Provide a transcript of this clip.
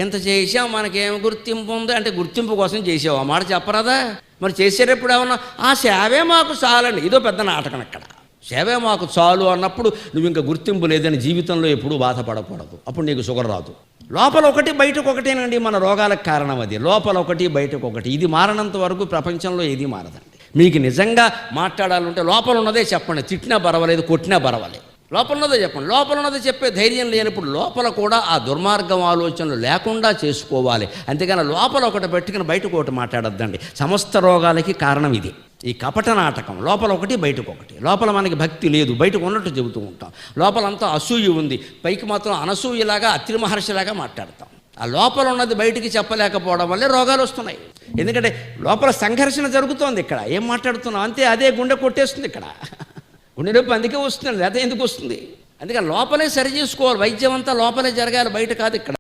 ఇంత చేసాం మనకేం గుర్తింపు ఉంది అంటే గుర్తింపు కోసం చేసావు, ఆ మాట చెప్పరాదా? మరి చేసేటప్పుడు ఏమన్నా ఆ సేవే మాకు చాలండి, ఇదో పెద్ద నాటకం. ఇక్కడ సేవే మాకు చాలు అన్నప్పుడు నువ్వు ఇంకా గుర్తింపు లేదని జీవితంలో ఎప్పుడూ బాధపడకూడదు. అప్పుడు నీకు షుగర్ రాదు. లోపల ఒకటి బయటకు ఒకటేనండి మన రోగాలకు కారణం. అది లోపల ఒకటి బయటకు ఒకటి. ఇది మారనంత వరకు ప్రపంచంలో ఏది మారదండి. మీకు నిజంగా మాట్లాడాలంటే లోపల ఉన్నదే చెప్పండి. తిట్టినా పర్వాలేదు, కొట్టినా పర్వాలేదు, లోపల ఉన్నదే చెప్పండి. లోపల ఉన్నదే చెప్పే ధైర్యం లేనప్పుడు లోపల కూడా ఆ దుర్మార్గం ఆలోచనలు లేకుండా చేసుకోవాలి. అంతేగాని లోపల ఒకటి పెట్టుకుని బయటకు ఒకటి మాట్లాడొద్దండి. సమస్త రోగాలకి కారణం ఇది, ఈ కపట నాటకం. లోపల ఒకటి బయటకు ఒకటి. లోపల మనకి భక్తి లేదు, బయటకు ఉన్నట్టు చెబుతూ ఉంటాం. లోపలంతా అసూయ ఉంది, పైకి మాత్రం అనసూయలాగా అత్రి మహర్షిలాగా మాట్లాడతాం. ఆ లోపల ఉన్నది బయటికి చెప్పలేకపోవడం వల్లే రోగాలు వస్తున్నాయి. ఎందుకంటే లోపల సంఘర్షణ జరుగుతోంది. ఇక్కడ ఏం మాట్లాడుతున్నాం అంతే, అదే గుండె కొట్టేస్తుంది. ఇక్కడ గుండె నొప్పి అందుకే వస్తుంది, లేకపోతే ఎందుకు వస్తుంది? అందుకని లోపలే సరి చేసుకోవాలి. వైద్యం అంతా లోపలే జరగాలి, బయట కాదు. ఇక్కడ